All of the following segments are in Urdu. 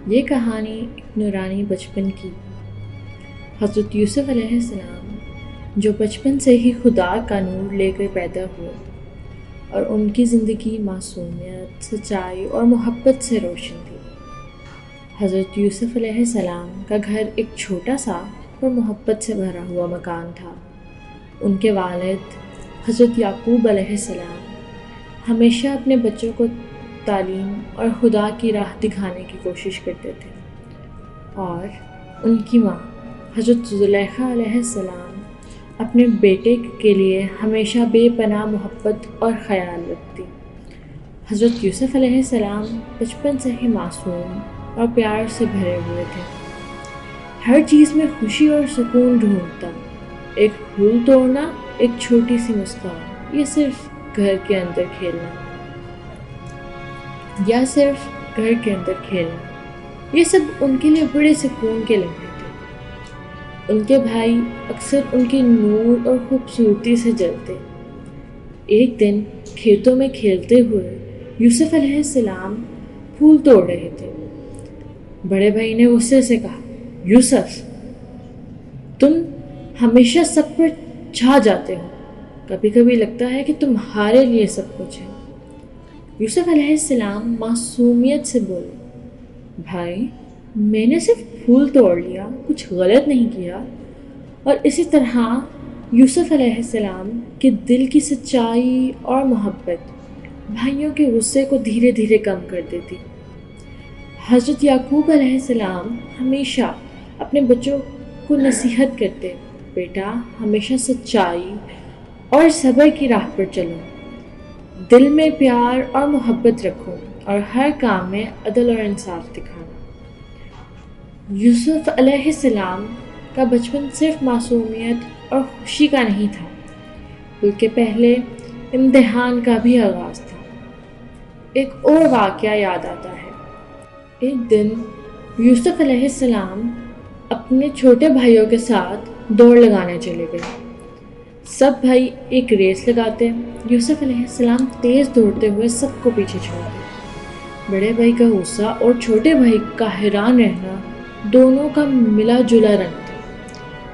یہ کہانی ایک نورانی بچپن کی۔ حضرت یوسف علیہ السلام جو بچپن سے ہی خدا کا نور لے کر پیدا ہوئے اور ان کی زندگی معصومیت، سچائی اور محبت سے روشن تھی۔ حضرت یوسف علیہ السلام کا گھر ایک چھوٹا سا اور محبت سے بھرا ہوا مکان تھا۔ ان کے والد حضرت یعقوب علیہ السلام ہمیشہ اپنے بچوں کو تعلیم اور خدا کی راہ دکھانے کی کوشش کرتے تھے، اور ان کی ماں حضرت زلیخا علیہ السلام اپنے بیٹے کے لیے ہمیشہ بے پناہ محبت اور خیال رکھتی۔ حضرت یوسف علیہ السلام بچپن سے ہی معصوم اور پیار سے بھرے ہوئے تھے، ہر چیز میں خوشی اور سکون ڈھونڈتا۔ ایک پھول توڑنا، ایک چھوٹی سی مسکان، یہ صرف گھر کے اندر کھیلنا، یہ سب ان کے لیے بڑے سکون کے لمحے تھے۔ ان کے بھائی اکثر ان کے نور اور خوبصورتی سے جلتے۔ ایک دن کھیتوں میں کھیلتے ہوئے یوسف علیہ السلام پھول توڑ رہے تھے۔ بڑے بھائی نے غصے سے کہا، یوسف، تم ہمیشہ سب پر چھا جاتے ہو، کبھی کبھی لگتا ہے کہ تمہارے لیے سب کچھ ہے۔ یوسف علیہ السلام معصومیت سے بولے، بھائی، میں نے صرف پھول توڑ لیا، کچھ غلط نہیں کیا۔ اور اسی طرح یوسف علیہ السلام کے دل کی سچائی اور محبت بھائیوں کے غصے کو دھیرے دھیرے کم کر دیتی۔ حضرت یعقوب علیہ السلام ہمیشہ اپنے بچوں کو نصیحت کرتے، بیٹا، ہمیشہ سچائی اور صبر کی راہ پر چلو، دل میں پیار اور محبت رکھو، اور ہر کام میں عدل اور انصاف دکھانا۔ یوسف علیہ السلام کا بچپن صرف معصومیت اور خوشی کا نہیں تھا، بلکہ پہلے امتحان کا بھی آغاز تھا۔ ایک اور واقعہ یاد آتا ہے۔ ایک دن یوسف علیہ السلام اپنے چھوٹے بھائیوں کے ساتھ دوڑ لگانے چلے گئے۔ سب بھائی ایک ریس لگاتے، یوسف علیہ السلام تیز دوڑتے ہوئے سب کو پیچھے چھوڑتے۔ بڑے بھائی کا غصہ اور چھوٹے بھائی کا حیران رہنا دونوں کا ملا جلا رنگ تھا،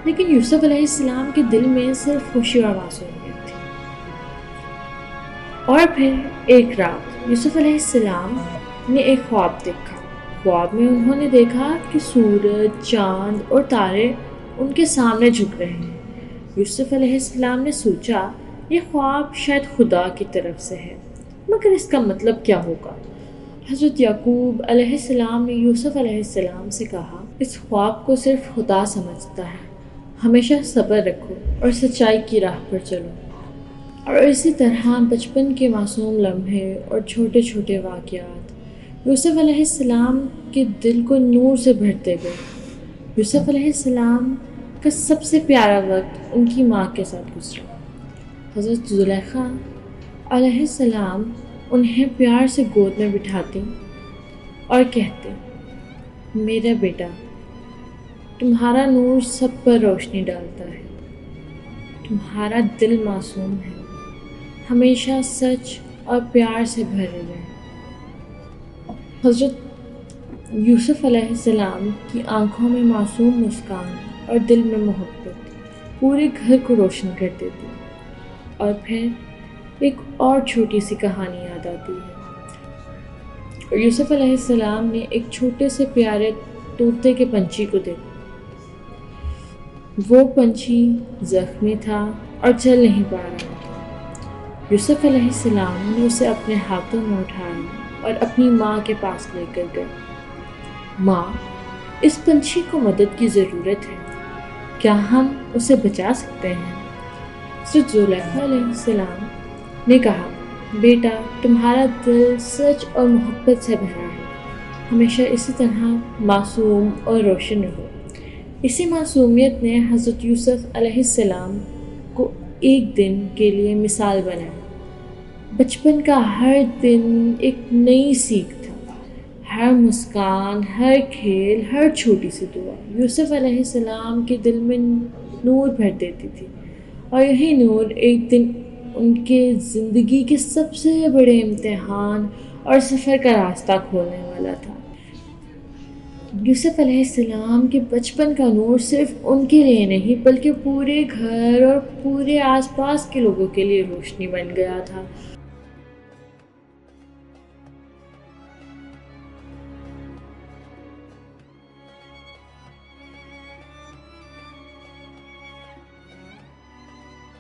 لیکن یوسف علیہ السلام کے دل میں صرف خوشی اور معصومیت تھی۔ اور پھر ایک رات یوسف علیہ السلام نے ایک خواب دیکھا۔ خواب میں انہوں نے دیکھا کہ سورج، چاند اور تارے ان کے سامنے جھک رہے ہیں۔ یوسف علیہ السلام نے سوچا، یہ خواب شاید خدا کی طرف سے ہے، مگر اس کا مطلب کیا ہوگا؟ حضرت یعقوب علیہ السلام نے یوسف علیہ السلام سے کہا، اس خواب کو صرف خدا سمجھتا ہے، ہمیشہ صبر رکھو اور سچائی کی راہ پر چلو۔ اور اسی طرح بچپن کے معصوم لمحے اور چھوٹے چھوٹے واقعات یوسف علیہ السلام کے دل کو نور سے بھرتے گئے۔ یوسف علیہ السلام کا سب سے پیارا وقت ان کی ماں کے ساتھ گزرا۔ حضرت زلیخا علیہ السلام انہیں پیار سے گود میں بٹھاتی اور کہتے، میرا بیٹا، تمہارا نور سب پر روشنی ڈالتا ہے، تمہارا دل معصوم ہے، ہمیشہ سچ اور پیار سے بھرے رہے۔ حضرت یوسف علیہ السلام کی آنکھوں میں معصوم مسکان اور دل میں محبت پورے گھر کو روشن کر دیتی۔ اور پھر ایک اور چھوٹی سی کہانی یاد آتی ہے۔ اور یوسف علیہ السلام نے ایک چھوٹے سے پیارے طوطے کے پنچھی کو دیکھا۔ وہ پنچھی زخمی تھا اور چل نہیں پا رہا تھا۔ یوسف علیہ السلام نے اسے اپنے ہاتھوں میں اٹھایا اور اپنی ماں کے پاس لے کر گئے۔ ماں، اس پنچھی کو مدد کی ضرورت ہے، کیا ہم اسے بچا سکتے ہیں؟ حضرت زلیخا علیہ السلام نے کہا، بیٹا، تمہارا دل سچ اور محبت سے بھرا ہے، ہمیشہ اسی طرح معصوم اور روشن رہو۔ اسی معصومیت نے حضرت یوسف علیہ السلام کو ایک دن کے لیے مثال بنایا۔ بچپن کا ہر دن ایک نئی سیکھ تھا، ہر مسکان، ہر کھیل، ہر چھوٹی سی دعا یوسف علیہ السلام کے دل میں نور بھر دیتی تھی، اور یہی نور ایک دن ان کے زندگی کے سب سے بڑے امتحان اور سفر کا راستہ کھولنے والا تھا۔ یوسف علیہ السلام کے بچپن کا نور صرف ان کے لیے نہیں بلکہ پورے گھر اور پورے آس پاس کے لوگوں کے لیے روشنی بن گیا تھا۔